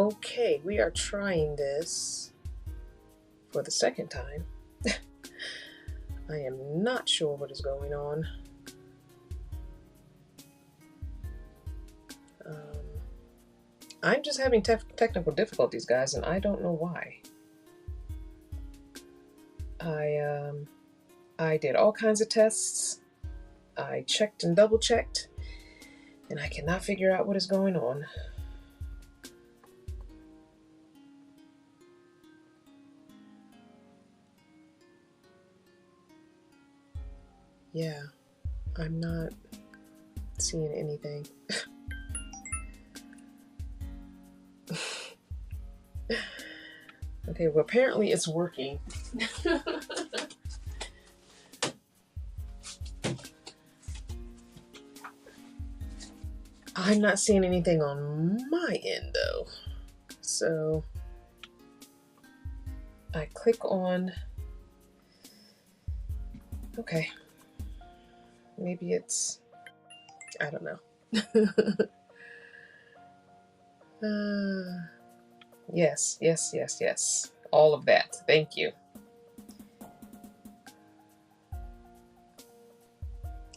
Okay, we are trying this for the second time. I am not sure what is going on. I'm just having technical difficulties, guys, and I don't know why. I did all kinds of tests. I checked and double checked, and I cannot figure out what is going on. Yeah, I'm not seeing anything. Okay, well, apparently it's working. I'm not seeing anything on my end, though. So I click on, okay, maybe it's, I don't know. Yes. All of that. Thank you.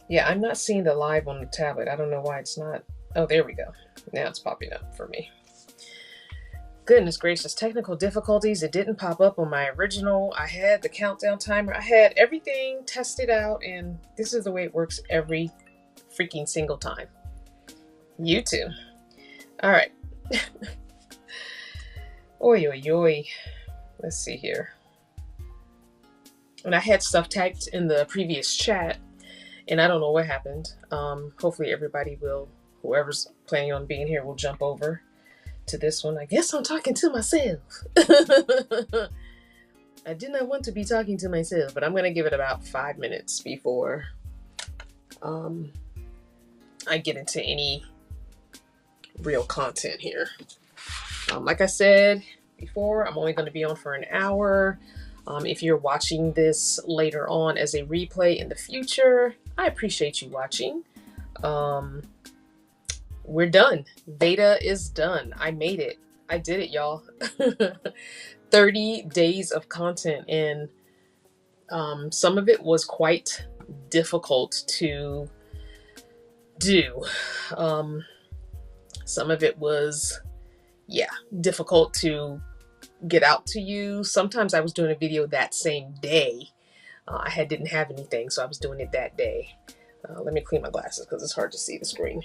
Yeah, I'm not seeing the live on the tablet. I don't know why it's not. Oh, there we go. Now it's popping up for me. Goodness gracious, technical difficulties. It didn't pop up on my original. I had the countdown timer. I had everything tested out, and this is the way it works every freaking single time. You too. All right. Oi, oi, oi. Let's see here. And I had stuff typed in the previous chat, and I don't know what happened. Hopefully everybody will, whoever's planning on being here, will jump over to this one. I guess I'm talking to myself. I did not want to be talking to myself, but I'm going to give it about 5 minutes before I get into any real content here. Like I said before, I'm only going to be on for an hour. If you're watching this later on as a replay in the future, I appreciate you watching. We're done. VETA is done. I made it. I did it, y'all. 30 days of content, and some of it was quite difficult to do. Some of it was, difficult to get out to you. Sometimes I was doing a video that same day. I didn't have anything, so I was doing it that day. Let me clean my glasses because it's hard to see the screen.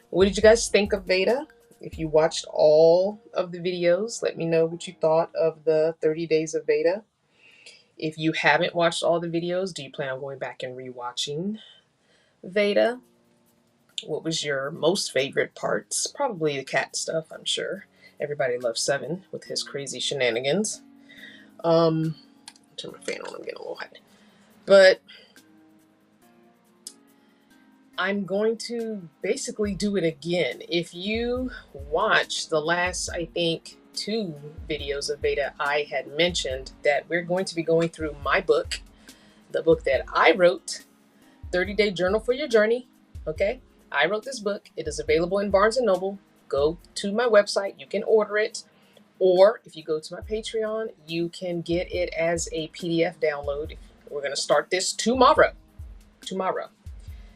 What did you guys think of VETA? If you watched all of the videos, let me know what you thought of the 30 days of VETA. If you haven't watched all the videos, do you plan on going back and rewatching VETA? What was your most favorite parts? Probably the cat stuff, I'm sure. Everybody loves Seven with his crazy shenanigans. Turn my fan on, I'm getting a little hot. But I'm going to basically do it again. If you watch the last, I think, 2 videos of VETA, I had mentioned that we're going to be going through my book, the book that I wrote, 30-Day Journal for Your Journey. Okay, I wrote this book. It is available in Barnes & Noble. Go to my website. You can order it. Or if you go to my Patreon, you can get it as a PDF download. We're going to start this tomorrow.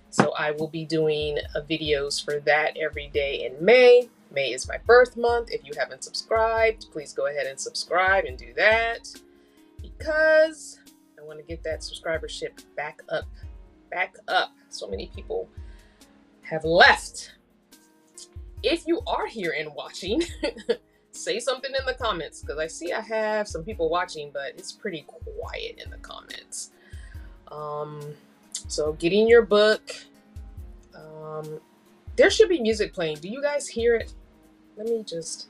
So I will be doing videos for that every day in May. May is my birth month. If you haven't subscribed, please go ahead and subscribe and do that, because I want to get that subscribership back up. So many people have left. If you are here and watching, say something in the comments, because I see I have some people watching, but it's pretty quiet in the comments. So getting your book. There should be music playing. Do you guys hear it? Let me just.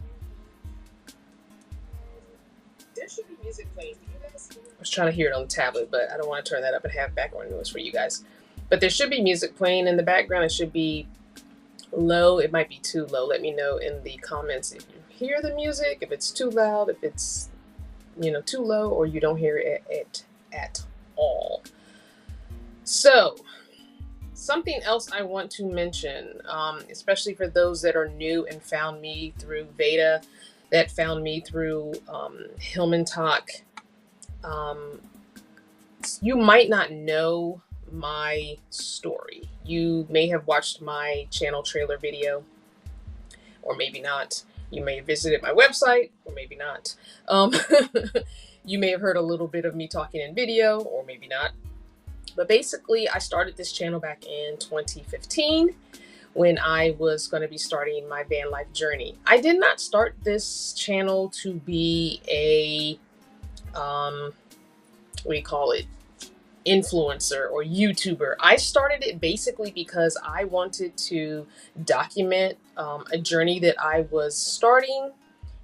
There should be music playing. Do you guys hear it? I was trying to hear it on the tablet, but I don't want to turn that up and have background noise for you guys. But there should be music playing in the background. It should be low. It might be too low. Let me know in the comments if you hear the music, if it's too loud, if it's, too low, or you don't hear it at all. So something else I want to mention, especially for those that are new and found me through VETA, that found me through Hillman Talk. You might not know my story. You may have watched my channel trailer video, or maybe not. You may have visited my website, or maybe not. You may have heard a little bit of me talking in video, or maybe not. But basically, I started this channel back in 2015 when I was going to be starting my van life journey. I did not start this channel to be a, what do you call it, influencer or YouTuber. I started it basically because I wanted to document a journey that I was starting,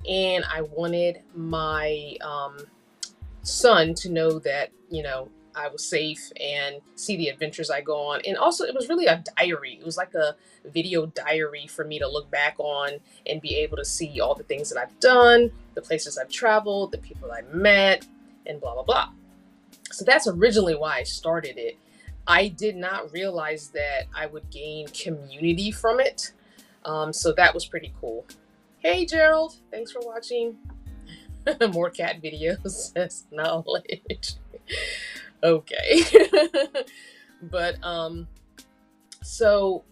and I wanted my son to know that, you know, I was safe and see the adventures I go on. And also, it was really a diary. It was like a video diary for me to look back on and be able to see all the things that I've done, the places I've traveled, the people I met, and blah, blah, blah. So that's originally why I started it. I did not realize that I would gain community from it. So that was pretty cool. Hey, Gerald, thanks for watching. More cat videos, says knowledge. Okay. But so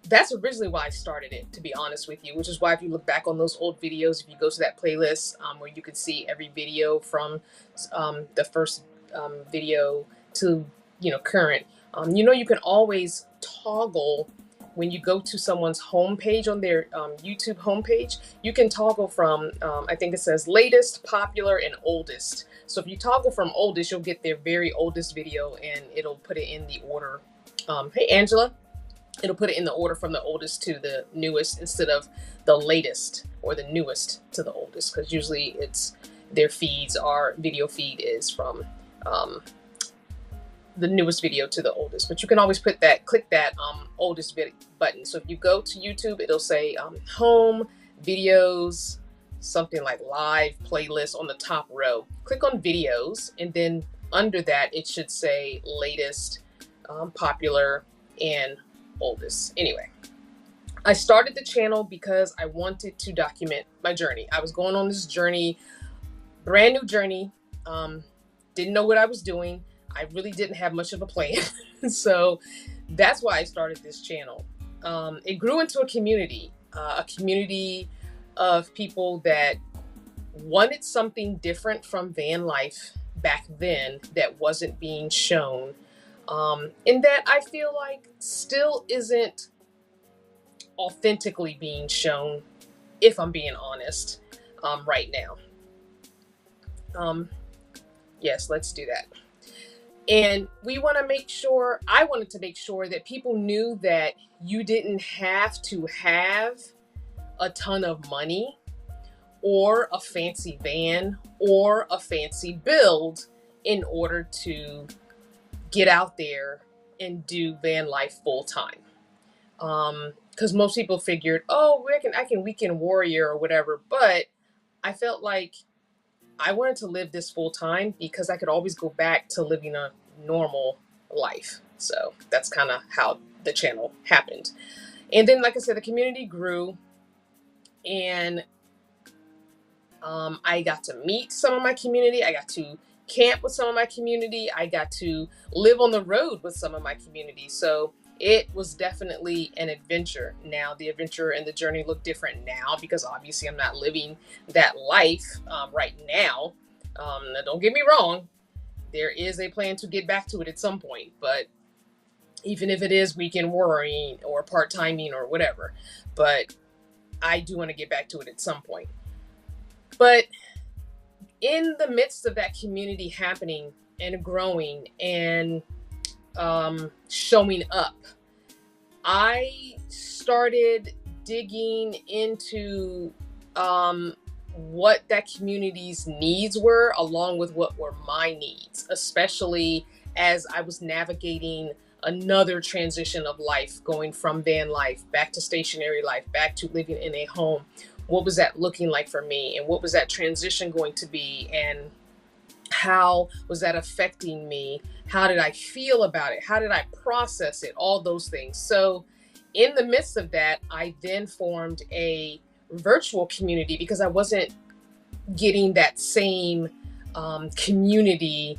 that's originally why I started it, to be honest with you, which is why if you look back on those old videos, if you go to that playlist where you can see every video from the first video to, you know, current, you know, you can always toggle when you go to someone's homepage on their YouTube homepage. You can toggle from, I think it says latest, popular, and oldest. So if you toggle from oldest, you'll get their very oldest video, and it'll put it in the order. Hey, Angela. It'll put it in the order from the oldest to the newest instead of the latest or the newest to the oldest, because usually it's their feeds are, video feed is from the newest video to the oldest. But you can always put that, click that oldest button. So if you go to YouTube, it'll say home, videos, something like live, playlist on the top row. Click on videos, and then under that it should say latest, popular, and oldest. Anyway, I started the channel because I wanted to document my journey. I was going on this journey, brand new journey, didn't know what I was doing. I really didn't have much of a plan. So that's why I started this channel. It grew into a community of people that wanted something different from van life back then that wasn't being shown, and that I feel like still isn't authentically being shown, if I'm being honest, right now. Yes, let's do that. And we want to make sure, I wanted to make sure that people knew that you didn't have to have a ton of money or a fancy van or a fancy build in order to get out there and do van life full time. Because most people figured, oh, I can weekend warrior or whatever. But I felt like I wanted to live this full time because I could always go back to living a normal life. So that's kind of how the channel happened. And then, like I said, the community grew, and I got to meet some of my community. I got to camp with some of my community. I got to live on the road with some of my community. So it was definitely an adventure. Now the adventure and the journey look different now because obviously I'm not living that life right now. Now don't get me wrong. There is a plan to get back to it at some point, but even if it is weekend warring or part-timing or whatever, but I do want to get back to it at some point. But in the midst of that community happening and growing and showing up, I started digging into what that community's needs were, along with what were my needs, especially as I was navigating another transition of life, going from van life back to stationary life, back to living in a home. What was that looking like for me, and what was that transition going to be, and How was that affecting me? How did I feel about it? How did I process it? All those things. So, in the midst of that, I then formed a virtual community because I wasn't getting that same community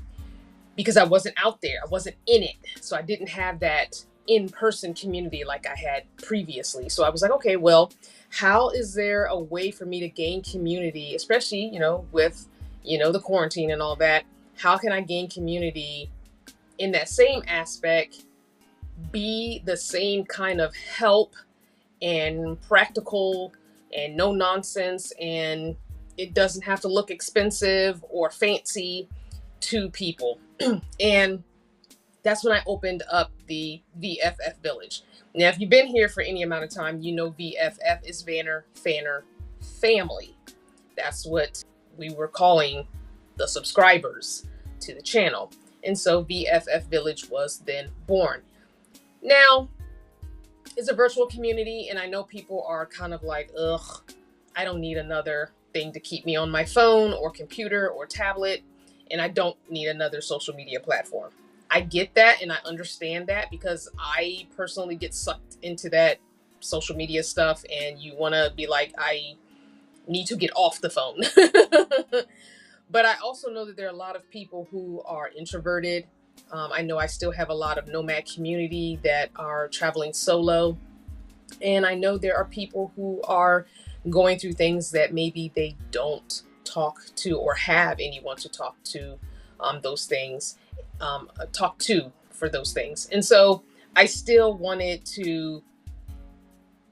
because I wasn't out there. I wasn't in it. So, I didn't have that in-person community like I had previously. So I was like, okay, well, how is there a way for me to gain community, especially, with, the quarantine and all that? How can I gain community in that same aspect, be the same kind of help and practical and no nonsense, and it doesn't have to look expensive or fancy to people. And that's when I opened up the VFF Village. Now, if you've been here for any amount of time, you know VFF is Vanner Fanner Family. That's what we were calling the subscribers to the channel. And so VFF Village was then born. Now, it's a virtual community, and I know people are kind of like, ugh, I don't need another thing to keep me on my phone or computer or tablet, and I don't need another social media platform. I get that, and I understand that, because I personally get sucked into that social media stuff, and you want to be like, I need to get off the phone. But I also know that there are a lot of people who are introverted. I know I still have a lot of nomad community that are traveling solo. And I know there are people who are going through things that maybe they don't talk to or have anyone to talk to those things, talk to for those things. And so I still wanted to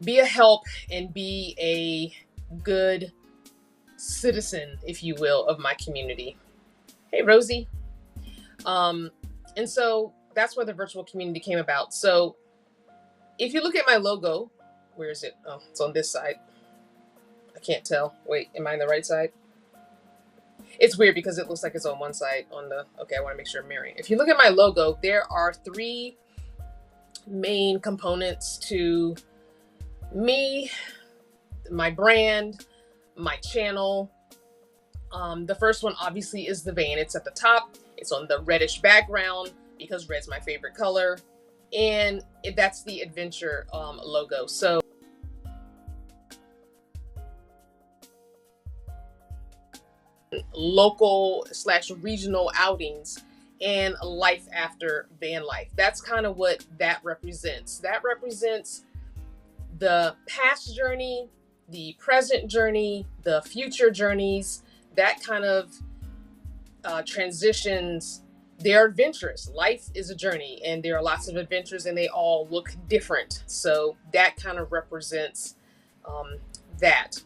be a help and be a good citizen, if you will, of my community. Hey, Rosie. And so that's where the virtual community came about. So if you look at my logo, where is it? Oh, it's on this side. I can't tell. Wait, am I on the right side? It's weird because it looks like it's on one side okay, I want to make sure I'm mirroring. If you look at my logo, there are 3 main components to me, my brand, my channel. The first one obviously is the van. It's at the top. It's on the reddish background because red's my favorite color. And that's the adventure logo. So local/regional outings and life after van life. That's kind of what that represents. That represents the past journey, the present journey, the future journeys, that kind of transitions. They're adventurous. Life is a journey, and there are lots of adventures, and they all look different. So that kind of represents that.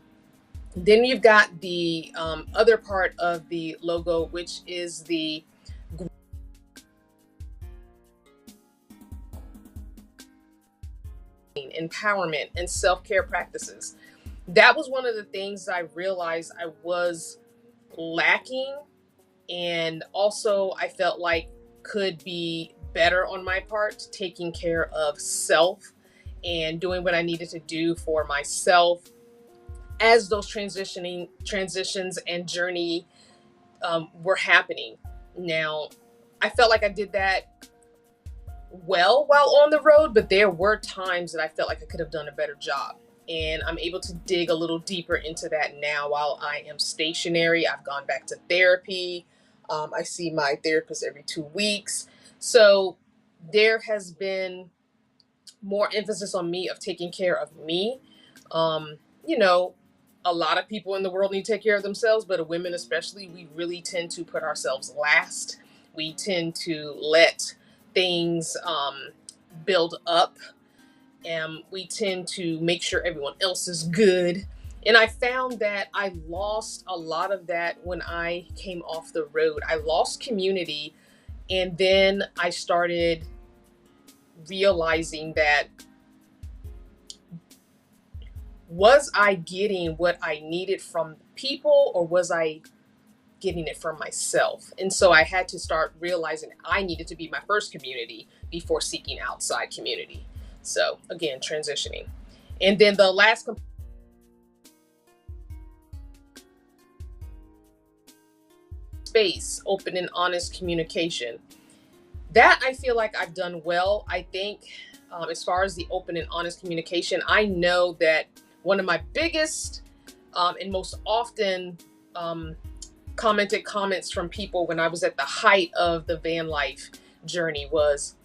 Then you've got the other part of the logo, which is the empowerment and self-care practices. That was one of the things I realized I was lacking, and also I felt like could be better on my part, taking care of self and doing what I needed to do for myself as those transitions and journey were happening. Now, I felt like I did that well while on the road, but there were times that I felt like I could have done a better job. And I'm able to dig a little deeper into that now while I am stationary. I've gone back to therapy. I see my therapist every 2 weeks. So there has been more emphasis on me of taking care of me. A lot of people in the world need to take care of themselves, but women especially, we really tend to put ourselves last. We tend to let things build up, and we tend to make sure everyone else is good. And I found that I lost a lot of that when I came off the road. I lost community, and then I started realizing that, was I getting what I needed from people, or was I getting it from myself? And so I had to start realizing I needed to be my first community before seeking outside community. So again, transitioning. And then the last space, open and honest communication. That I feel like I've done well. I think as far as the open and honest communication, I know that one of my biggest and most often commented comments from people when I was at the height of the van life journey was,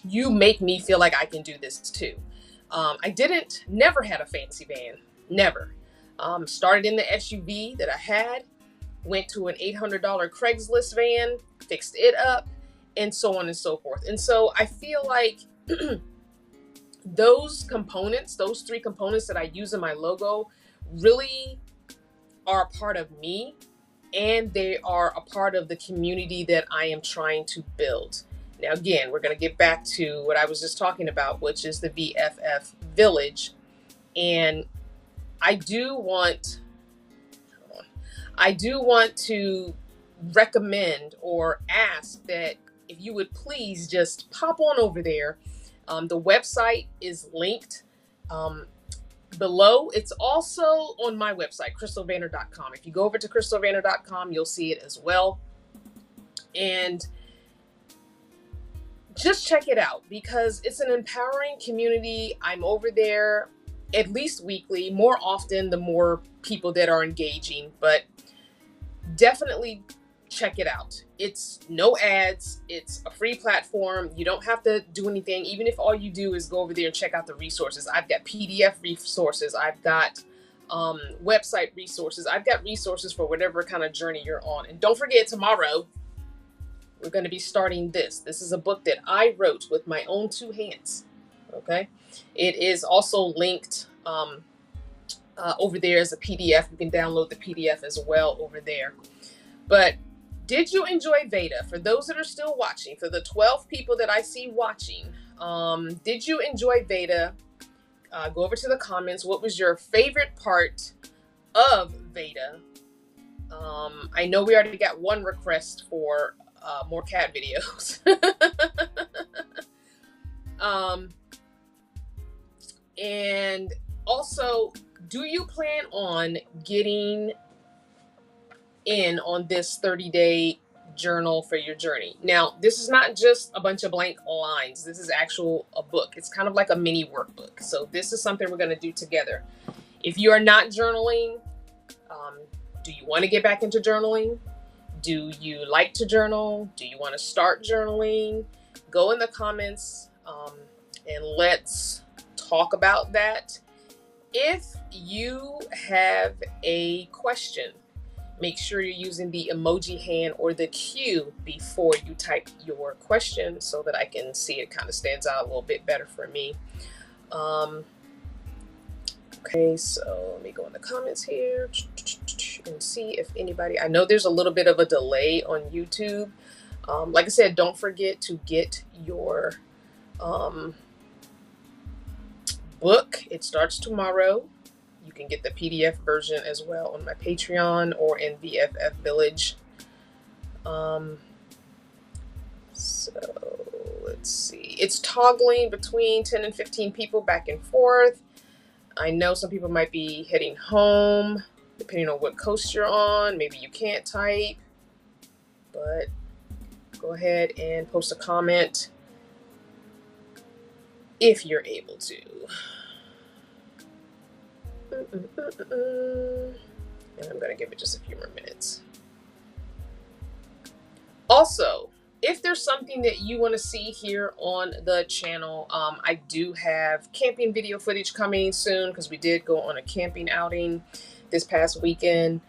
you make me feel like I can do this too. I never had a fancy van, never. Started in the SUV that I had, went to an $800 Craigslist van, fixed it up, and so on and so forth. And so I feel like those components, those 3 components that I use in my logo, really are a part of me, and they are a part of the community that I am trying to build. Now, again, we're going to get back to what I was just talking about, which is the VFF Village. And I do want to recommend or ask that if you would please just pop on over there. The website is linked below. It's also on my website, crystalvanner.com. If you go over to crystalvanner.com, you'll see it as well. And just check it out, because it's an empowering community. I'm over there at least weekly, more often the more people that are engaging, but definitely check it out. It's no ads. It's a free platform. You don't have to do anything. Even if all you do is go over there and check out the resources. I've got PDF resources. I've got website resources. I've got resources for whatever kind of journey you're on. And don't forget, tomorrow we're going to be starting this. This is a book that I wrote with my own 2 hands. Okay. It is also linked over there as a PDF. You can download the PDF as well over there. But did you enjoy VETA? For those that are still watching, for the 12 people that I see watching, did you enjoy VETA? Go over to the comments. What was your favorite part of VETA? I know we already got 1 request for more cat videos. And also, do you plan on getting in on this 30-day journal for your journey? Now, this is not just a bunch of blank lines. This is a book. It's kind of like a mini workbook. So this is something we're going to do together. If you are not journaling, do you want to get back into journaling? Do you like to journal? Do you want to start journaling? Go in the comments and let's talk about that. If you have a question, make sure you're using the emoji hand or the Q before you type your question so that I can see it. Kind of stands out a little bit better for me. Okay, so let me go in the comments here and see if anybody, I know there's a little bit of a delay on YouTube. Like I said, don't forget to get your book. It starts tomorrow. You can get the PDF version as well on my Patreon or in VFF Village. So let's see. It's toggling between 10 and 15 people back and forth. I know some people might be heading home, depending on what coast you're on. Maybe you can't type, but go ahead and post a comment if you're able to. And I'm going to give it just a few more minutes. Also, if there's something that you want to see here on the channel, I do have camping video footage coming soon because we did go on a camping outing this past weekend.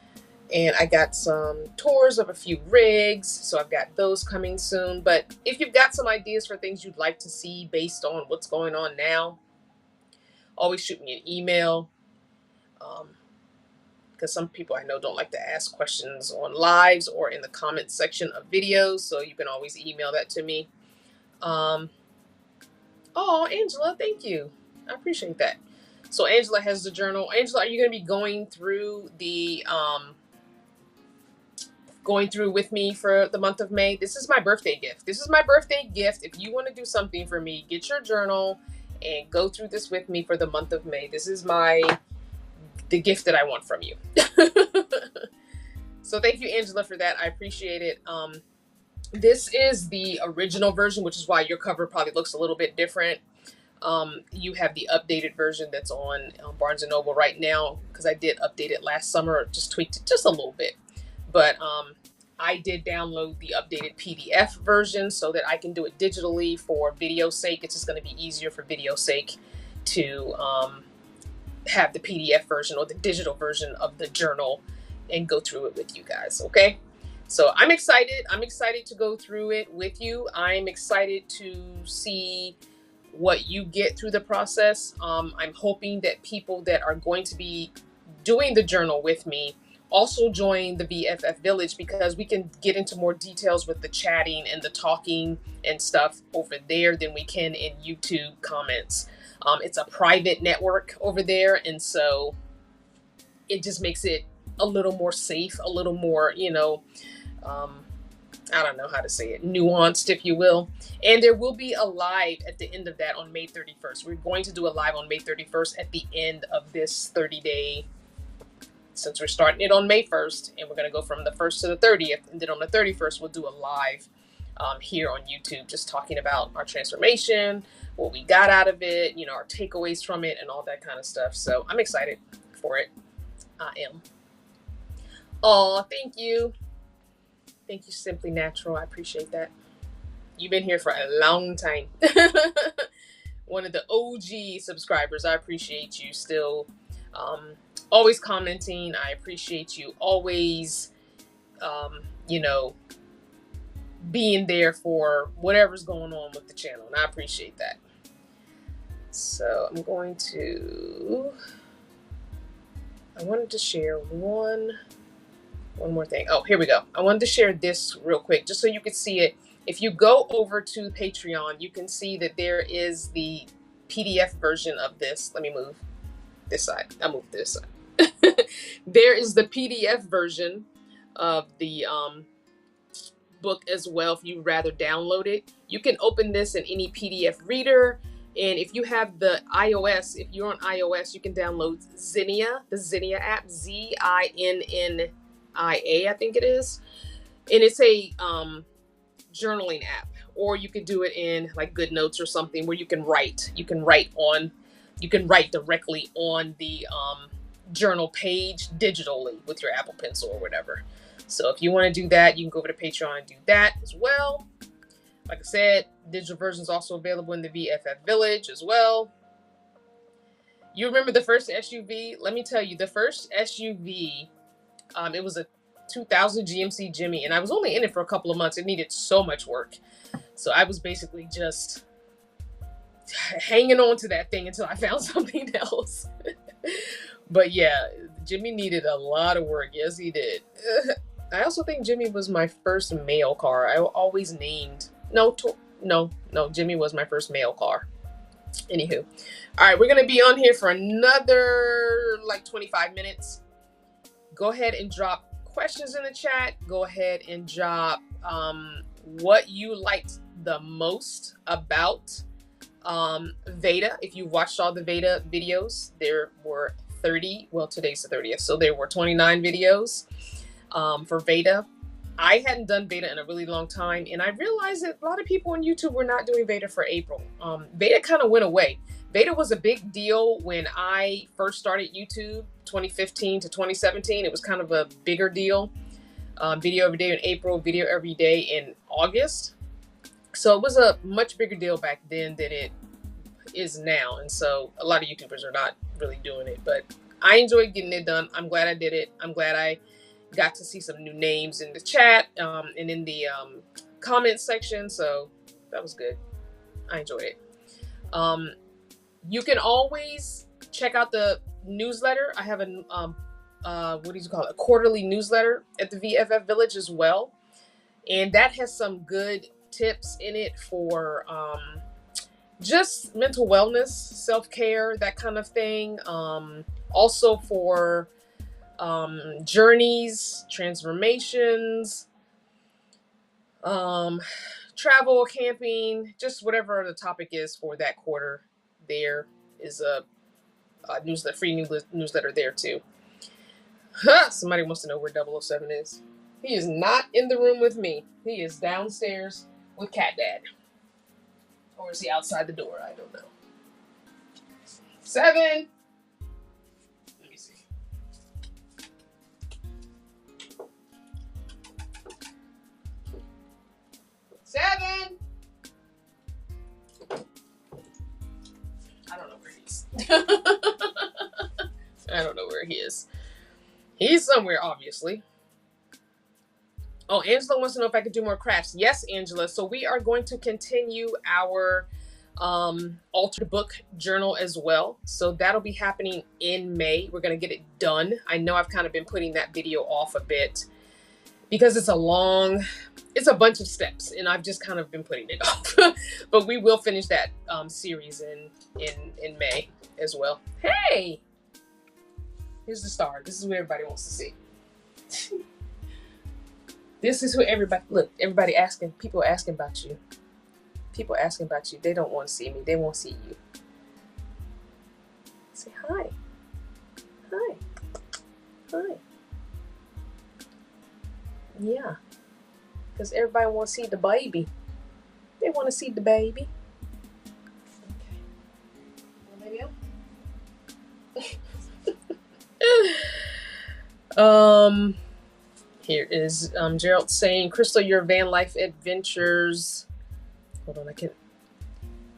And I got some tours of a few rigs, so I've got those coming soon. But if you've got some ideas for things you'd like to see based on what's going on now, always shoot me an email. Because some people I know don't like to ask questions on lives or in the comments section of videos, so you can always email that to me. Oh, Angela, thank you. I appreciate that. So Angela has the journal. Angela, are you going to be going through the with me for the month of May? This is my birthday gift. This is my birthday gift. If you want to do something for me, get your journal and go through this with me for the month of May. This is the gift that I want from you. So thank you, Angela, for that. I appreciate it. This is the original version, which is why your cover probably looks a little bit different. You have the updated version that's on Barnes and Noble right now, because I did update it last summer, just tweaked it just a little bit. But I did download the updated PDF version so that I can do it digitally for video sake. It's just going to be easier for video sake to have the PDF version or the digital version of the journal and go through it with you guys. Okay. So I'm excited. I'm excited to go through it with you. I'm excited to see what you get through the process. I'm hoping that people that are going to be doing the journal with me also join the VFF Village, because we can get into more details with the chatting and the talking and stuff over there than we can in YouTube comments. It's a private network over there, and so it just makes it a little more safe, a little more, I don't know how to say it, nuanced, if you will. And there will be a live at the end of that on May 31st. We're going to do a live on May 31st at the end of this 30-day, since we're starting it on May 1st, and we're going to go from the 1st to the 30th. And then on the 31st, we'll do a live here on YouTube, just talking about our transformation, what we got out of it, our takeaways from it, and all that kind of stuff. So I'm excited for it. I am. Oh, thank you. Thank you, Simply Natural. I appreciate that. You've been here for a long time. One of the OG subscribers. I appreciate you still always commenting. I appreciate you always, being there for whatever's going on with the channel. And I appreciate that. So I wanted to share one more thing. Oh, here we go. I wanted to share this real quick, just so you could see it. If you go over to Patreon, you can see that there is the PDF version of this. Let me move this side. I moved this side. There is the PDF version of the book as well. If you'd rather download it, you can open this in any PDF reader. And if you have the iOS, if you're on iOS, you can download Zinnia, the Zinnia app, Zinnia, I think it is. And it's a journaling app. Or you could do it in like GoodNotes or something where you can write. You can write directly on the journal page digitally with your Apple Pencil or whatever. So if you want to do that, you can go over to Patreon and do that as well. Like I said, digital version is also available in the VFF Village as well. You remember the first SUV? Let me tell you, the first SUV, it was a 2000 GMC Jimmy, and I was only in it for a couple of months. It needed so much work. So I was basically just hanging on to that thing until I found something else. But yeah, Jimmy needed a lot of work. Yes, he did. I also think Jimmy was my first male car. I always named... No, Jimmy was my first male car. Anywho. All right, we're going to be on here for another, 25 minutes. Go ahead and drop questions in the chat. Go ahead and drop what you liked the most about VETA. If you watched all the VETA videos, there were 30. Well, today's the 30th. So there were 29 videos for VETA. I hadn't done VETA in a really long time, and I realized that a lot of people on YouTube were not doing VETA for April. VETA kind of went away. VETA was a big deal when I first started YouTube, 2015 to 2017. It was kind of a bigger deal. Video every day in April, video every day in August. So it was a much bigger deal back then than it is now. And so a lot of YouTubers are not really doing it, but I enjoyed getting it done. I'm glad I did it. I'm glad I got to see some new names in the chat and in the comments section. So that was good. I enjoyed it. You can always check out the newsletter. I have a quarterly newsletter at the VFF Village as well. And that has some good tips in it for just mental wellness, self-care, that kind of thing. Also for journeys, transformations, travel, camping, just whatever the topic is for that quarter. There is a free newsletter there too. Huh, somebody wants to know where 007 is. He is not in the room with me. He is downstairs with Cat Dad. Or is he outside the door? I don't know. 7. Let me see. 7. I don't know where he is. I don't know where he is. He's somewhere, obviously. Oh, Angela wants to know if I could do more crafts. Yes, Angela. So we are going to continue our altered book journal as well. So that'll be happening in May. We're going to get it done. I know I've kind of been putting that video off a bit because it's a bunch of steps, and I've just kind of been putting it off. But we will finish that series in May as well. Hey, here's the star. This is what everybody wants to see. This is who everybody, look, everybody asking, people asking about you. People asking about you. They don't want to see me. They won't see you. Say hi. Hi. Hi. Yeah. Because everybody wants to see the baby. They want to see the baby. Okay. Well, here is Gerald saying, Crystal, your van life adventures, hold on,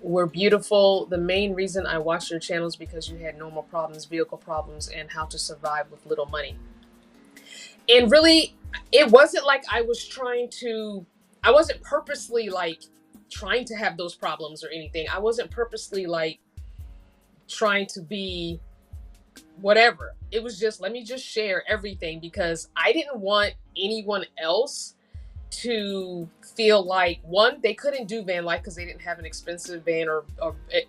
were beautiful. The main reason I watched your channel is because you had normal problems, vehicle problems, and how to survive with little money. And really, it wasn't like I wasn't purposely like trying to have those problems or anything. I wasn't purposely like trying to be whatever. It was just, let me just share everything, because I didn't want anyone else to feel like, one, they couldn't do van life because they didn't have an expensive van or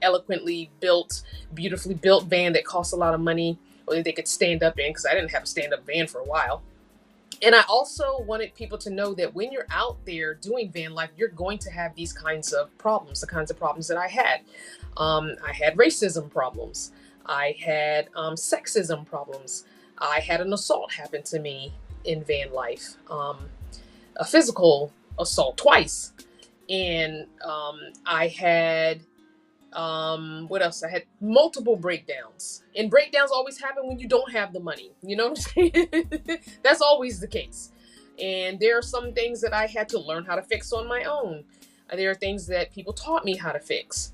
eloquently built, beautifully built van that costs a lot of money, or that they could stand up in, because I didn't have a stand up van for a while. And I also wanted people to know that when you're out there doing van life, you're going to have these kinds of problems, the kinds of problems that I had. I had racism problems. I had sexism problems. I had an assault happen to me in van life, a physical assault twice. And I had, what else? I had multiple breakdowns. And breakdowns always happen when you don't have the money. You know what I'm saying? That's always the case. And there are some things that I had to learn how to fix on my own. There are things that people taught me how to fix.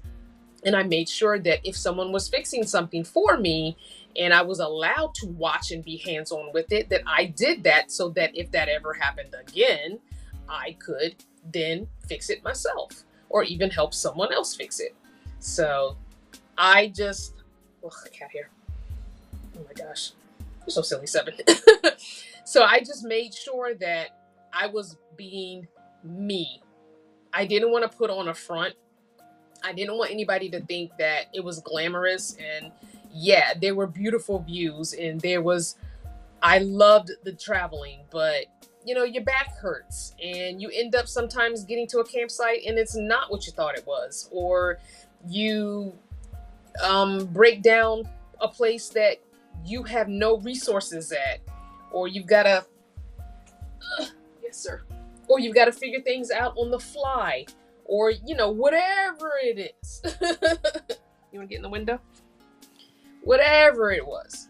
And I made sure that if someone was fixing something for me and I was allowed to watch and be hands-on with it, that I did that, so that if that ever happened again, I could then fix it myself or even help someone else fix it. So I just, cat hair. Oh my gosh, you're so silly, 7. So I just made sure that I was being me. I didn't want to put on a front. I didn't want anybody to think that it was glamorous. And yeah, there were beautiful views, and I loved the traveling, but you know, your back hurts and you end up sometimes getting to a campsite and it's not what you thought it was, or you break down a place that you have no resources at, or you've got to, yes sir, or you've got to figure things out on the fly, or, you know, whatever it is. You want to get in the window? Whatever it was.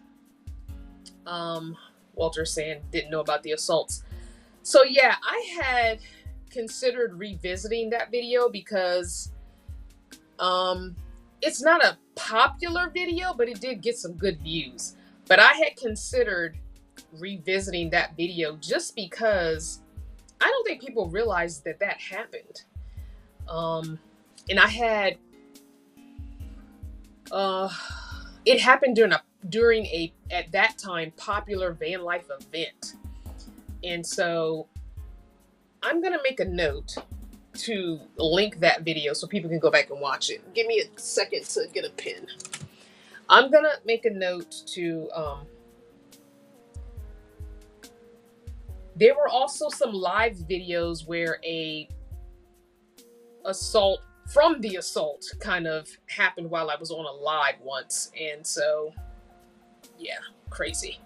Walter saying didn't know about the assaults. So yeah, I had considered revisiting that video because it's not a popular video, but it did get some good views. But I had considered revisiting that video just because I don't think people realized that happened. And I had, it happened during a, at that time, popular van life event. And so I'm going to make a note to link that video so people can go back and watch it. Give me a second to get a pen. I'm going to make a note to, there were also some live videos where from the assault kind of happened while I was on a live once. And so, yeah, crazy.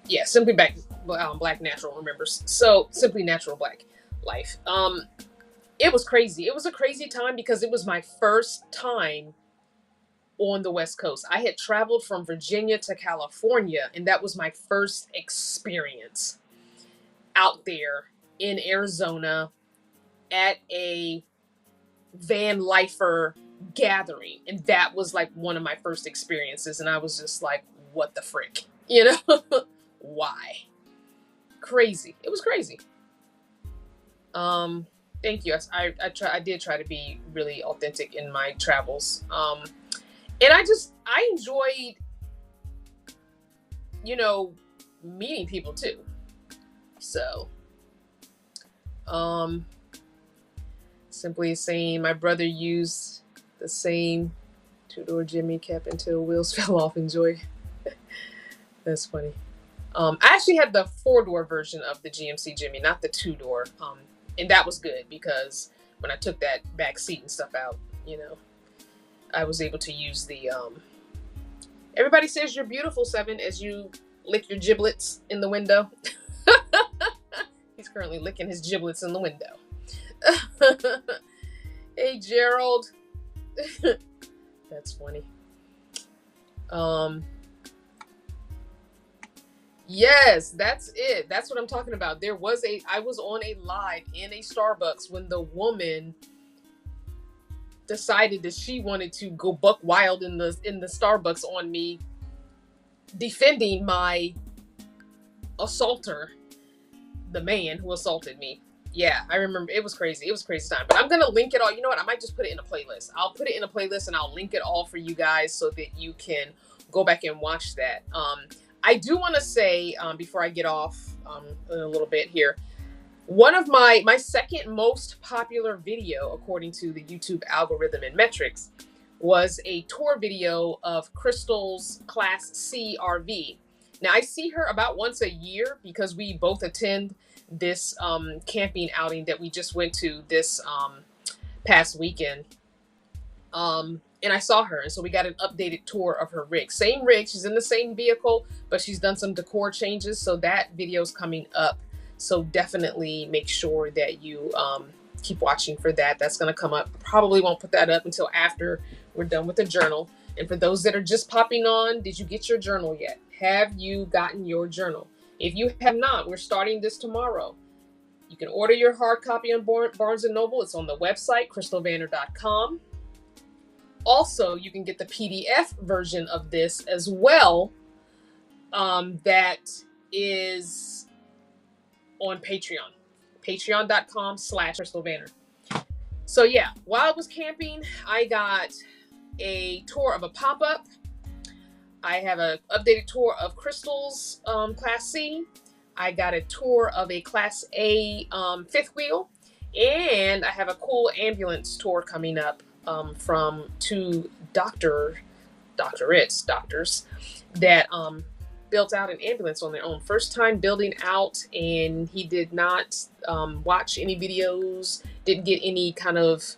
Yeah, Simply Black Natural, remembers. So Simply Natural Black Life. It was crazy. It was a crazy time because it was my first time on the West Coast. I had traveled from Virginia to California, and that was my first experience out there in Arizona at a VanLifer gathering. And that was like one of my first experiences. And I was just like, what the frick? You know? Why? Crazy. It was crazy. Thank you. I did try to be really authentic in my travels. And I enjoyed, you know, meeting people too. So, simply saying my brother used the same two-door Jimmy cap until wheels fell off. Enjoy. That's funny. I actually had the four-door version of the GMC Jimmy, not the two-door. And that was good because when I took that back seat and stuff out, you know, I was able to use the, everybody says you're beautiful, Seven, as you lick your giblets in the window. He's currently licking his giblets in the window. Hey, Gerald. That's funny. Yes, that's it. That's what I'm talking about. I was on a live in a Starbucks when the woman decided that she wanted to go buck wild in the Starbucks on me, defending my assaulter, the man who assaulted me. Yeah, I remember. It was crazy. It was a crazy time. But I'm going to link it all. You know what? I might just put it in a playlist. I'll put it in a playlist and I'll link it all for you guys so that you can go back and watch that. I do want to say, before I get off in a little bit here, one of my second most popular video, according to the YouTube algorithm and metrics, was a tour video of Crystal's Class C RV. Now, I see her about once a year because we both attend this camping outing that we just went to this past weekend. And I saw her, and so we got an updated tour of her rig. Same rig, she's in the same vehicle, but she's done some decor changes, so that video's coming up. So definitely make sure that you keep watching for that. That's going to come up. Probably won't put that up until after we're done with the journal. And for those that are just popping on, did you get your journal yet? Have you gotten your journal? If you have not, we're starting this tomorrow. You can order your hard copy on Barnes & Noble. It's on the website, crystalvanner.com. Also, you can get the PDF version of this as well. That is on Patreon. Patreon.com/crystalvanner. So yeah, while I was camping, I got a tour of a pop-up. I have an updated tour of Crystal's Class C. I got a tour of a Class A fifth wheel. And I have a cool ambulance tour coming up from two doctors that built out an ambulance on their own. First time building out, and he did not watch any videos, didn't get any kind of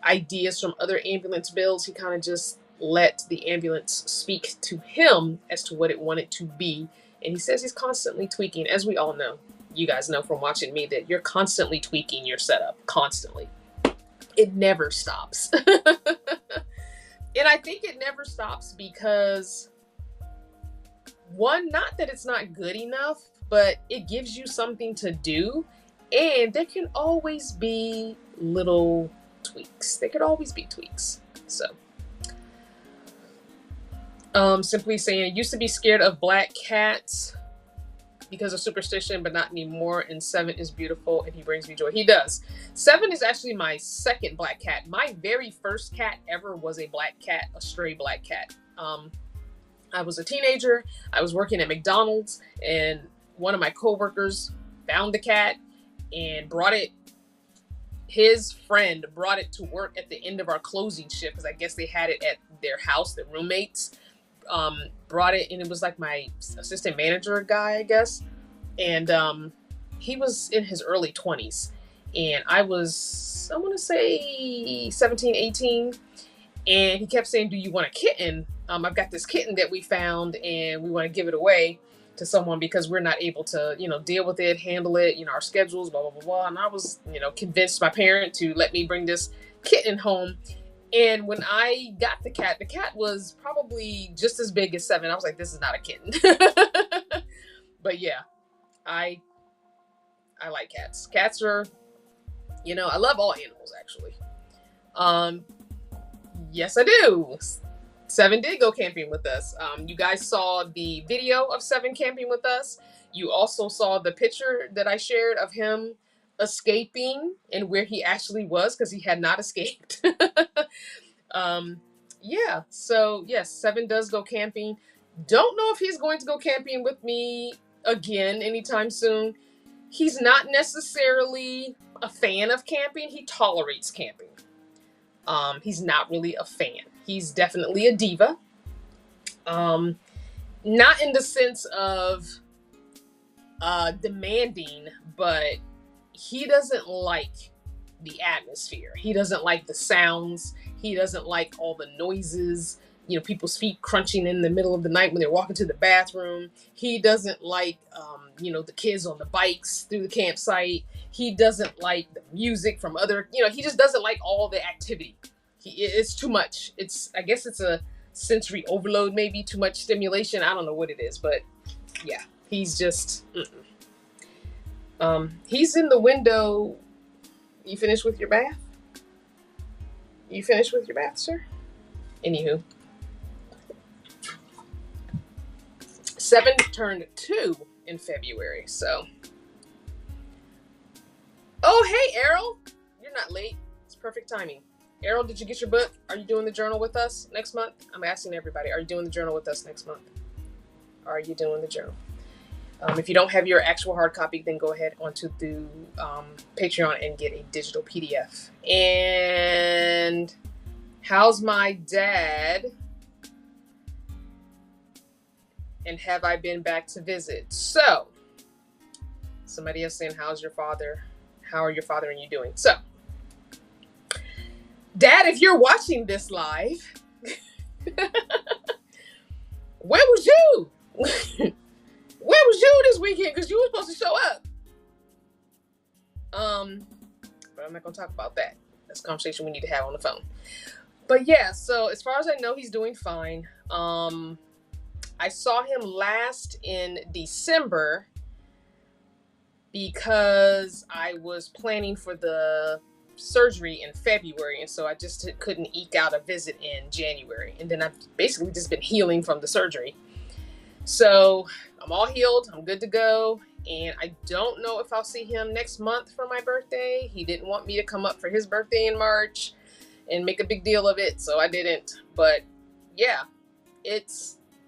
ideas from other ambulance builds. He kind of just let the ambulance speak to him as to what it wanted to be. And he says he's constantly tweaking, as we all know. You guys know from watching me that you're constantly tweaking your setup, constantly. It never stops. And I think it never stops because, one, not that it's not good enough, but it gives you something to do. And there can always be little tweaks. There could always be tweaks. So, simply saying, I used to be scared of black cats because of superstition, but not anymore. And Seven is beautiful and he brings me joy. He does. Seven is actually my second black cat. My very first cat ever was a black cat, a stray black cat. I was a teenager. I was working at McDonald's, and one of my coworkers found the cat and brought it. His friend brought it to work at the end of our closing shift because I guess they had it at their house, their roommates. Brought it, and it was like my assistant manager guy, I guess. And he was in his early 20s. And I want to say 17, 18. And he kept saying, do you want a kitten? I've got this kitten that we found, and we want to give it away to someone because we're not able to, deal with it, handle it, our schedules, blah, blah, blah, blah. And I was, convinced my parent to let me bring this kitten home. And when I got the cat was probably just as big as 7. I was like, this is not a kitten. But yeah, I like cats. Cats are, I love all animals, actually. Yes, I do. 7 did go camping with us. You guys saw the video of 7 camping with us. You also saw the picture that I shared of him escaping and where he actually was, because he had not escaped. Yeah, so yes, 7 does go camping. Don't know if he's going to go camping with me again anytime soon. He's not necessarily a fan of camping. He tolerates camping. He's not really a fan. He's definitely a diva. Not in the sense of demanding, but he doesn't like the atmosphere. He doesn't like the sounds. He doesn't like all the noises, people's feet crunching in the middle of the night when they're walking to the bathroom. He doesn't like, the kids on the bikes through the campsite. He doesn't like the music from other, he just doesn't like all the activity. It's too much. I guess it's a sensory overload, maybe too much stimulation. I don't know what it is, but yeah, he's just, he's in the window. You finished with your bath? You finished with your bath, sir? Anywho. 7 turned 2 in February, so. Oh, hey, Errol. You're not late. It's perfect timing. Errol, did you get your book? Are you doing the journal with us next month? I'm asking everybody, are you doing the journal with us next month? Are you doing the journal? If you don't have your actual hard copy, then go ahead onto the Patreon and get a digital PDF. And how's my dad? And have I been back to visit? So, somebody else saying, how's your father? How are your father and you doing? So, Dad, if you're watching this live, where was you? Where was you this weekend? Because you were supposed to show up. But I'm not going to talk about that. That's a conversation we need to have on the phone. But yeah, so as far as I know, he's doing fine. I saw him last in December because I was planning for the surgery in February, and so I just couldn't eke out a visit in January. And then I've basically just been healing from the surgery. So I'm all healed. I'm good to go. And I don't know if I'll see him next month for my birthday. He didn't want me to come up for his birthday in March and make a big deal of it, so I didn't. But yeah,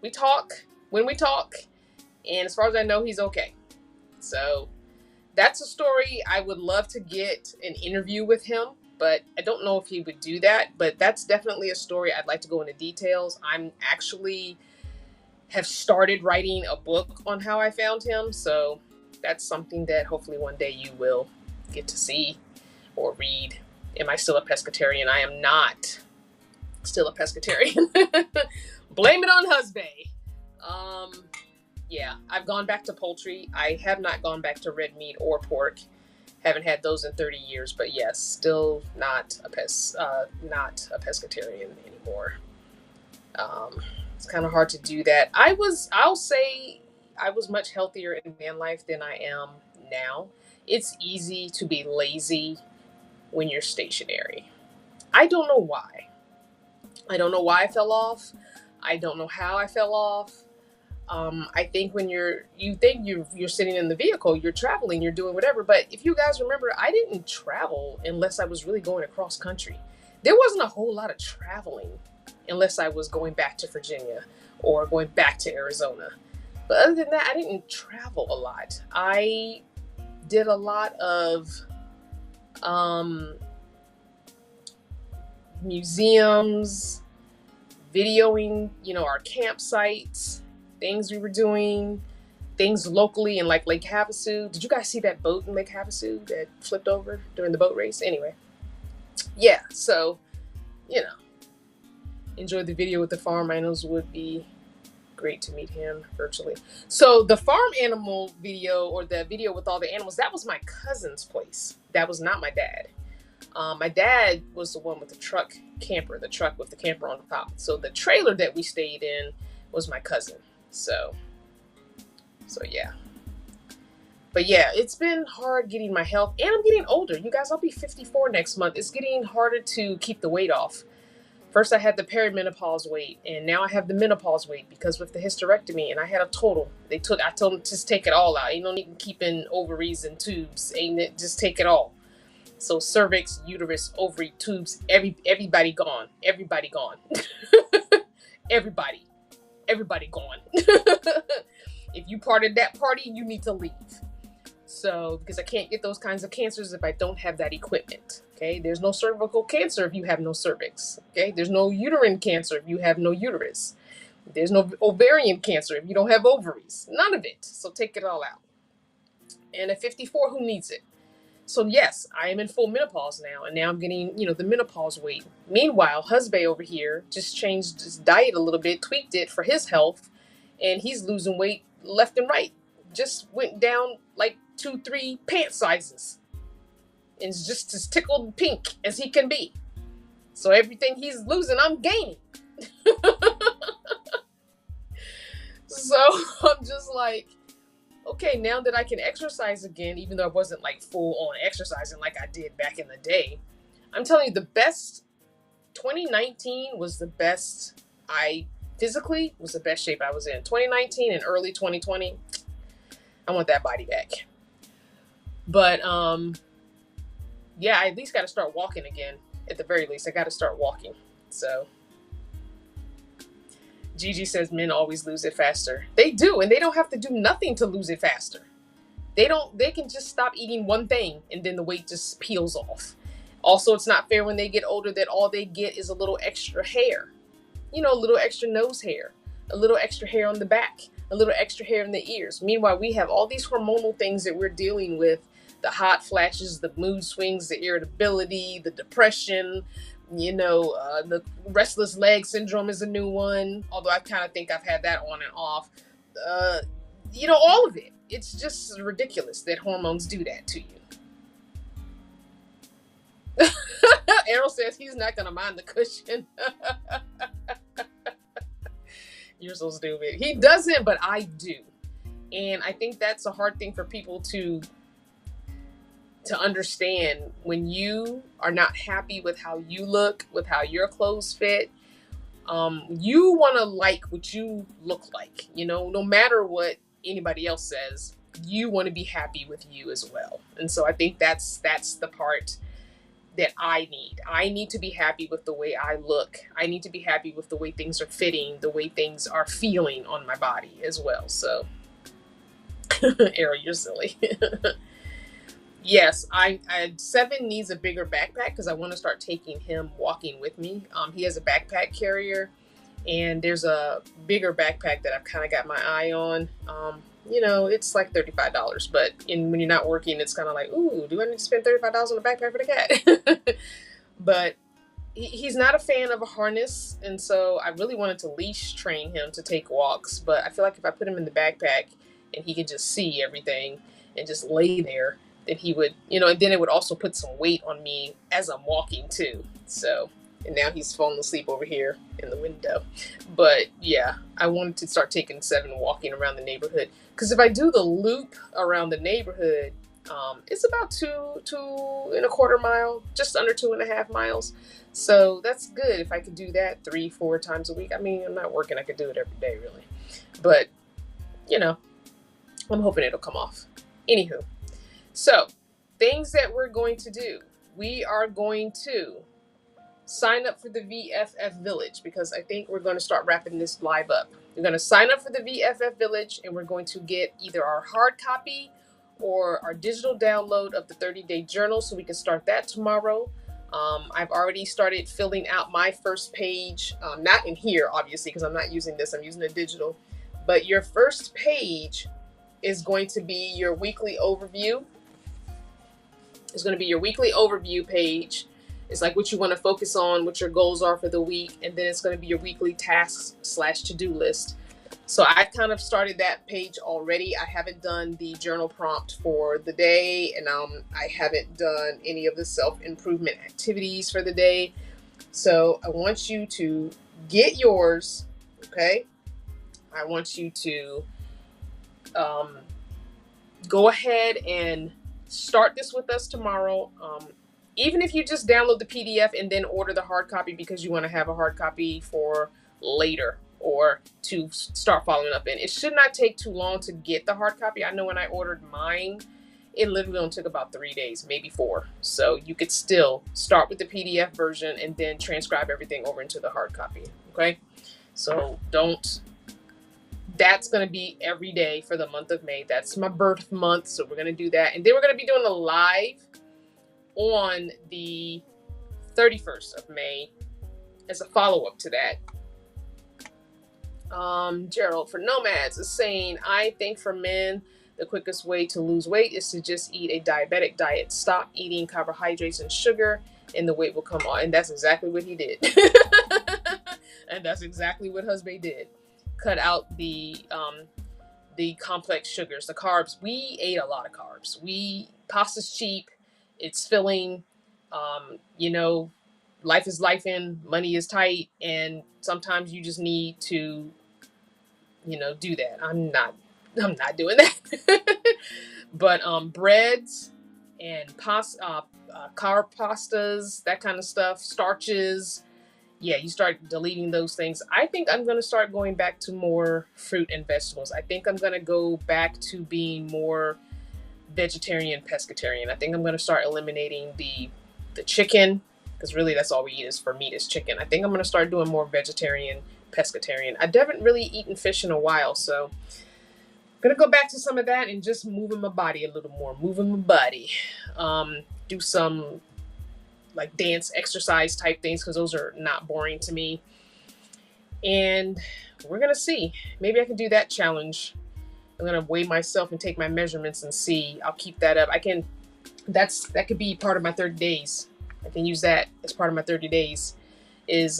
we talk when we talk, and as far as I know, he's okay. So that's a story. I would love to get an interview with him, but I don't know if he would do that. But that's definitely a story I'd like to go into details. I'm actually have started writing a book on how I found him, so that's something that hopefully one day you will get to see or read. Am I still a pescatarian? I am not still a pescatarian. Blame it on husband. Yeah, I've gone back to poultry. I have not gone back to red meat or pork. Haven't had those in 30 years, but yes, still not a pescatarian anymore. It's kind of hard to do that. I'll say I was much healthier in VanLife than I am now. It's easy to be lazy when you're stationary. I don't know why. I don't know why I fell off. I don't know how I fell off. I think when you're sitting in the vehicle, you're traveling, you're doing whatever. But if you guys remember, I didn't travel unless I was really going across country. There wasn't a whole lot of traveling unless I was going back to Virginia or going back to Arizona. But other than that, I didn't travel a lot. I did a lot of museums, videoing, our campsites, things we were doing, things locally in like Lake Havasu. Did you guys see that boat in Lake Havasu that flipped over during the boat race? Anyway, yeah, so, enjoyed the video with the farm animals. Would be great to meet him virtually. So the farm animal video, or the video with all the animals, that was my cousin's place. That was not my dad. My dad was the one with the truck camper, the truck with the camper on top. So the trailer that we stayed in was my cousin. So yeah. But yeah, it's been hard getting my health, and I'm getting older. You guys, I'll be 54 next month. It's getting harder to keep the weight off. First, I had the perimenopause weight, and now I have the menopause weight because with the hysterectomy, and I had a total. I told them just take it all out. Ain't no need in keeping ovaries and tubes. Ain't it? Just take it all. So cervix, uterus, ovary, tubes, everybody gone. Everybody gone. Everybody gone. If you part of that party, you need to leave. So, because I can't get those kinds of cancers if I don't have that equipment. Okay, there's no cervical cancer if you have no cervix. Okay, there's no uterine cancer if you have no uterus. There's no ovarian cancer if you don't have ovaries. None of it. So take it all out. And at 54, who needs it? So yes, I am in full menopause now, and now I'm getting, the menopause weight. Meanwhile, husband over here just changed his diet a little bit, tweaked it for his health, and he's losing weight left and right. Just went down like 2-3 pant sizes. And it's just as tickled pink as he can be. So everything he's losing, I'm gaining. So I'm just like, okay, now that I can exercise again, even though I wasn't like full on exercising like I did back in the day, I'm telling you, 2019 was the best, physically was the best shape I was in. 2019 and early 2020, I want that body back. But, yeah, I at least got to start walking again. At the very least, I got to start walking. So Gigi says men always lose it faster. They do, and they don't have to do nothing to lose it faster. They can just stop eating one thing and then the weight just peels off. Also, it's not fair when they get older that all they get is a little extra hair. A little extra nose hair, a little extra hair on the back, a little extra hair in the ears. Meanwhile, we have all these hormonal things that we're dealing with, the hot flashes, the mood swings, the irritability, the depression, the restless leg syndrome is a new one, although I kind of think I've had that on and off. All of it. It's just ridiculous that hormones do that to you. Errol says he's not going to mind the cushion. You're so stupid. He doesn't, but I do. And I think that's a hard thing for people to understand. When you are not happy with how you look, with how your clothes fit, you want to like what you look like. No matter what anybody else says, you want to be happy with you as well. And so I think that's the part that I need. I need to be happy with the way I look. I need to be happy with the way things are fitting, the way things are feeling on my body as well. So, Errol, you're silly. Yes, Seven needs a bigger backpack because I want to start taking him walking with me. He has a backpack carrier, and there's a bigger backpack that I've kind of got my eye on. It's like $35, but when you're not working, it's kind of like, ooh, do I need to spend $35 on a backpack for the cat? But he's not a fan of a harness, and so I really wanted to leash train him to take walks, but I feel like if I put him in the backpack and he could just see everything and just lay there, then he would, and then it would also put some weight on me as I'm walking too. So, and now he's falling asleep over here in the window. But yeah, I wanted to start taking Seven walking around the neighborhood. Because if I do the loop around the neighborhood, it's about 2.25 miles, just under 2.5 miles. So that's good if I could do that 3-4 times a week. I mean, I'm not working. I could do it every day, really. But, I'm hoping it'll come off. Anywho. So, things that we're going to do. We are going to sign up for the VFF Village because I think we're going to start wrapping this live up. We're going to sign up for the VFF Village, and we're going to get either our hard copy or our digital download of the 30-day journal so we can start that tomorrow. I've already started filling out my first page, not in here, obviously, because I'm not using this. I'm using the digital. But your first page is going to be your weekly overview. It's going to be your weekly overview page. It's like what you want to focus on, what your goals are for the week, and then it's going to be your weekly tasks / to-do list. So I kind of started that page already. I haven't done the journal prompt for the day, and I haven't done any of the self-improvement activities for the day. So I want you to get yours, okay? I want you to go ahead and start this with us tomorrow. Even if you just download the PDF and then order the hard copy because you want to have a hard copy for later or to start following up in. It should not take too long to get the hard copy. I know when I ordered mine, it literally only took about 3 days, maybe 4. So you could still start with the PDF version and then transcribe everything over into the hard copy. Okay? So that's going to be every day for the month of May. That's my birth month. So we're going to do that. And then we're going to be doing a live on the 31st of May as a follow-up to that. Gerald for Nomads is saying, I think for men, the quickest way to lose weight is to just eat a diabetic diet. Stop eating carbohydrates and sugar, and the weight will come on. And that's exactly what he did. And that's exactly what husband did. Cut out the complex sugars, the carbs. We ate a lot of carbs. Pasta's cheap. It's filling. Life is life in, money is tight, and sometimes you just need to do that. I'm not doing that. But breads and carb pastas, that kind of stuff, starches, yeah, you start deleting those things. I think I'm going to start going back to more fruit and vegetables. I think I'm going to go back to being more vegetarian, pescatarian. I think I'm going to start eliminating the chicken, because really that's all we eat is for meat is chicken. I think I'm going to start doing more vegetarian, pescatarian. I haven't really eaten fish in a while, so I'm going to go back to some of that and just moving my body a little more, moving my body. Do some like dance exercise type things, because those are not boring to me. And we're going to see. Maybe I can do that challenge. I'm going to weigh myself and take my measurements and see. I'll keep that up. That could be part of my 30 days. I can use that as part of my 30 days, is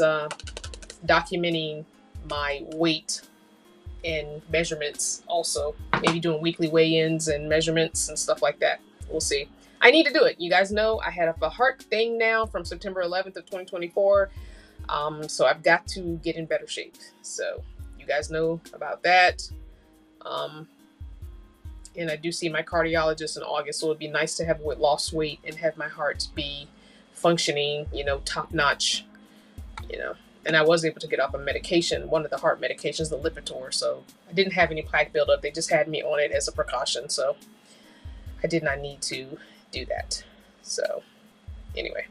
documenting my weight and measurements also. Maybe doing weekly weigh-ins and measurements and stuff like that. We'll see. I need to do it. You guys know I had a heart thing now from September 11th of 2024. So I've got to get in better shape. So you guys know about that. And I do see my cardiologist in August. So it'd be nice to have lost weight and have my heart be functioning, top notch, And I was able to get off a medication, one of the heart medications, the Lipitor. So I didn't have any plaque buildup. They just had me on it as a precaution. So I did not need to do that. So anyway,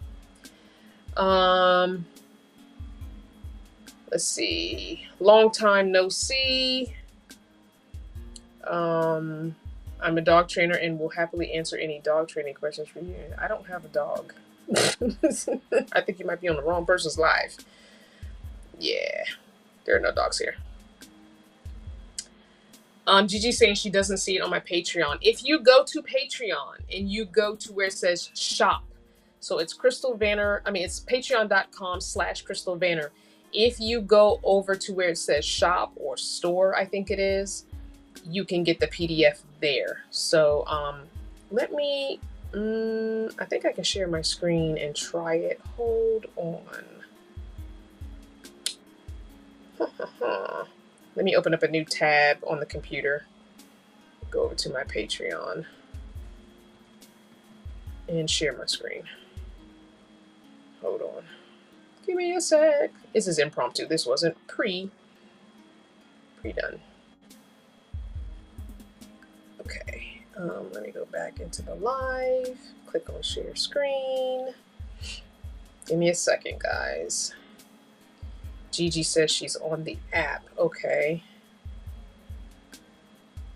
let's see. Long time no see. I'm a dog trainer and will happily answer any dog training questions for you. I don't have a dog. I think you might be on the wrong person's live. Yeah, there are no dogs here. Gigi saying she doesn't see it on my Patreon. If you go to Patreon and you go to where it says shop, so it's Crystal Vanner. It's patreon.com/Crystal Vanner. If you go over to where it says shop or store, I think it is, you can get the PDF there. So let me, I think I can share my screen and try it. Hold on. Let me open up a new tab on the computer. Go over to my Patreon and share my screen. Hold on. Give me a sec. This is impromptu. This wasn't pre-done. Okay. Let me go back into the live. Click on share screen. Give me a second, guys. Gigi says she's on the app. Okay.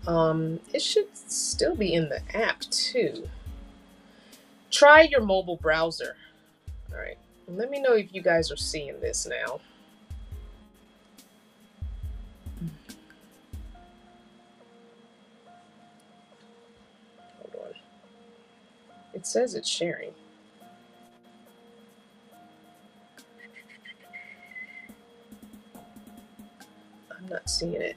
It should still be in the app too. Try your mobile browser. All right. Let me know if you guys are seeing this now. Hold on. It says it's sharing. I'm not seeing it.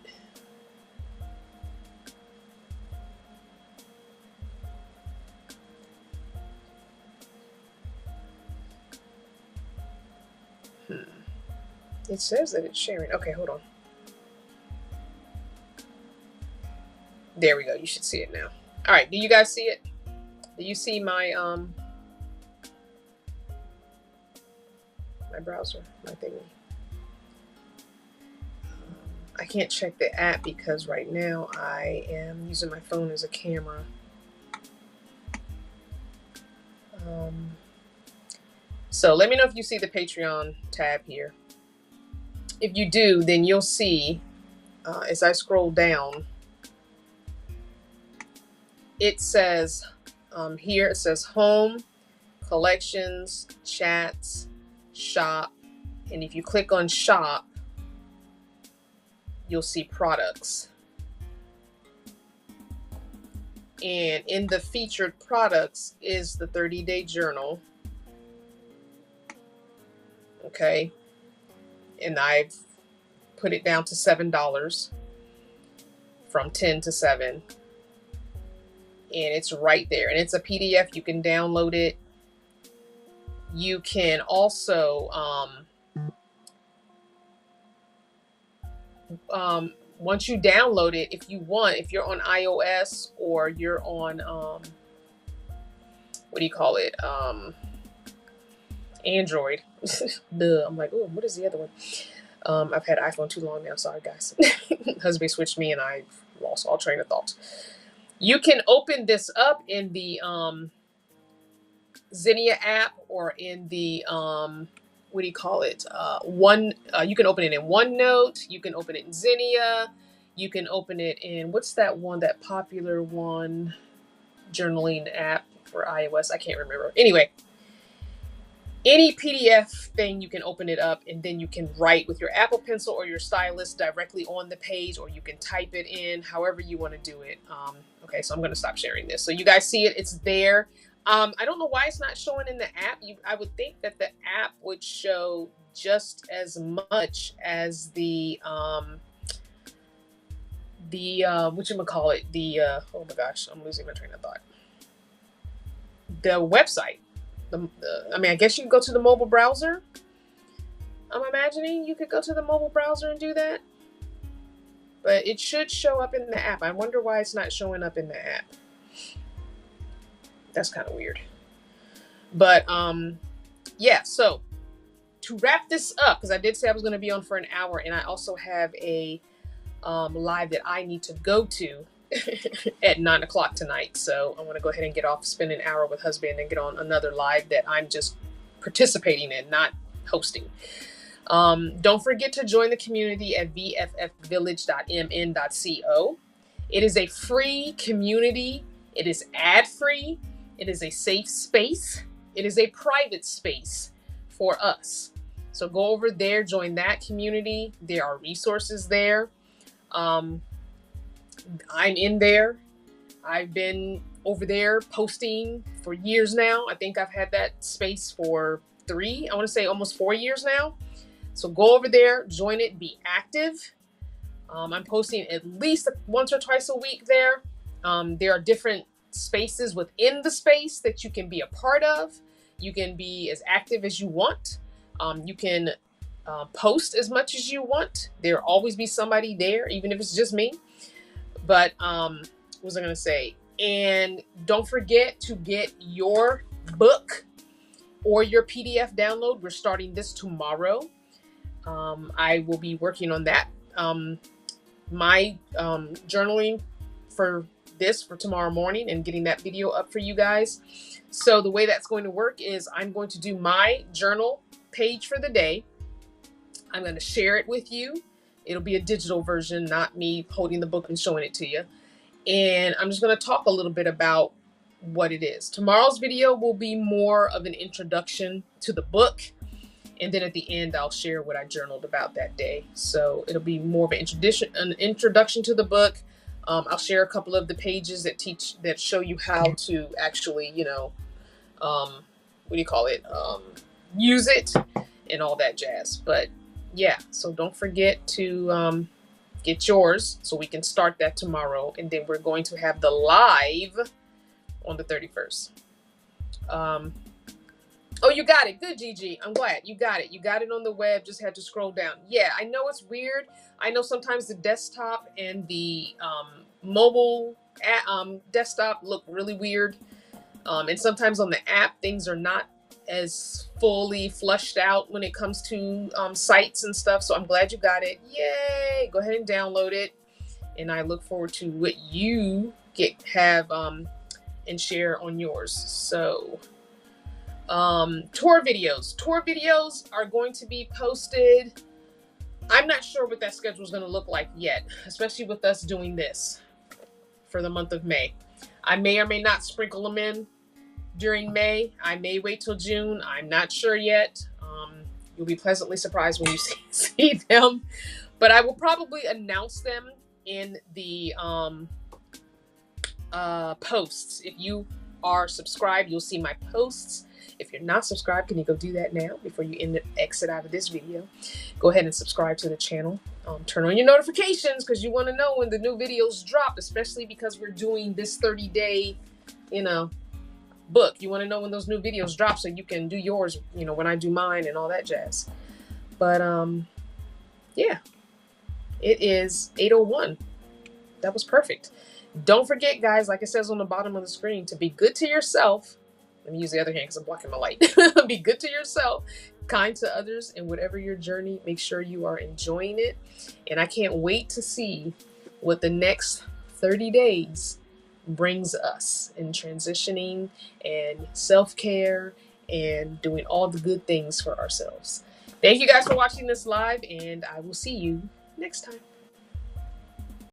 It says that it's sharing. Okay, hold on. There we go. You should see it now. All right. Do you guys see it? Do you see my my browser, my thingy? I can't check the app because right now I am using my phone as a camera. So let me know if you see the Patreon tab here. If you do, then you'll see as I scroll down, it says here, it says home, collections, chats, shop. And if you click on shop, you'll see products. And in the featured products is the 30-day journal. Okay. And I've put it down to $7 from 10 to 7. And it's right there. And it's a PDF. You can download it. You can also, once you download it, if you want, if you're on iOS or you're on, what do you call it? Android. Duh. I'm like, oh, what is the other one? I've had iPhone too long now. Sorry, guys. Husband switched me and I lost all train of thought. You can open this up in the Zinnia app or in the, what do you call it? You can open it in OneNote. You can open it in Zinnia. You can open it in, what's that one, that popular one, journaling app for iOS? I can't remember. Anyway, any PDF thing, you can open it up and then you can write with your Apple Pencil or your stylus directly on the page, or you can type it in, however you want to do it. Okay, so I'm going to stop sharing this. So you guys see it, it's there. I don't know why it's not showing in the app. I would think that the app would show just as much as the whatchamacallit, oh my gosh, I'm losing my train of thought. The website. I mean, I guess you can go to the mobile browser. I'm imagining you could go to the mobile browser and do that. But it should show up in the app. I wonder why it's not showing up in the app. That's kind of weird. But yeah, so to wrap this up, because I did say I was going to be on for an hour, and I also have a live that I need to go to at 9 o'clock tonight. So I want to go ahead and get off, spend an hour with husband, and get on another live that I'm just participating in, not hosting. Don't forget to join the community at vffvillage.mn.co. It is a free community. It is ad-free. It is a safe space. It is a private space for us. So go over there, join that community. There are resources there. I'm in there. I've been over there posting for years now. I think I've had that space for I want to say almost 4 years now. So go over there, join it, be active. I'm posting at least once or twice a week there. There are different spaces within the space that you can be a part of. You can be as active as you want. You can post as much as you want. There'll always be somebody there, even if it's just me. But what was I going to say? And don't forget to get your book or your PDF download. We're starting this tomorrow. I will be working on that. My journaling for tomorrow morning and getting that video up for you guys. So the way that's going to work is I'm going to do my journal page for the day. I'm going to share it with you. It'll be a digital version, not me holding the book and showing it to you. And I'm just going to talk a little bit about what it is. Tomorrow's video will be more of an introduction to the book. And then at the end, I'll share what I journaled about that day. So it'll be more of an introduction to the book. I'll share a couple of the pages that show you how to actually, use it and all that jazz. But yeah, so don't forget to get yours so we can start that tomorrow. And then we're going to have the live on the 31st. Oh, you got it. Good, Gigi. I'm glad you got it. You got it on the web. Just had to scroll down. Yeah, I know it's weird. I know sometimes the desktop and the mobile desktop look really weird. And sometimes on the app, things are not as fully flushed out when it comes to sites and stuff. So I'm glad you got it. Yay! Go ahead and download it. And I look forward to what you have and share on yours. So tour videos are going to be posted. I'm not sure what that schedule is going to look like yet, especially with us doing this for the month of May. I may or may not sprinkle them in during May. I may wait till June. I'm not sure yet. You'll be pleasantly surprised when you see them, but I will probably announce them in the posts. If you are subscribed, you'll see my posts. If you're not subscribed, can you go do that now before you exit out of this video? Go ahead and subscribe to the channel. Turn on your notifications because you want to know when the new videos drop, especially because we're doing this 30-day, book. You want to know when those new videos drop so you can do yours, when I do mine and all that jazz. But yeah, it is 8:01. That was perfect. Don't forget, guys, like it says on the bottom of the screen, to be good to yourself. Let me use the other hand because I'm blocking my light. Be good to yourself, kind to others, and whatever your journey, make sure you are enjoying it. And I can't wait to see what the next 30 days brings us in transitioning and self-care and doing all the good things for ourselves. Thank you guys for watching this live, and I will see you next time.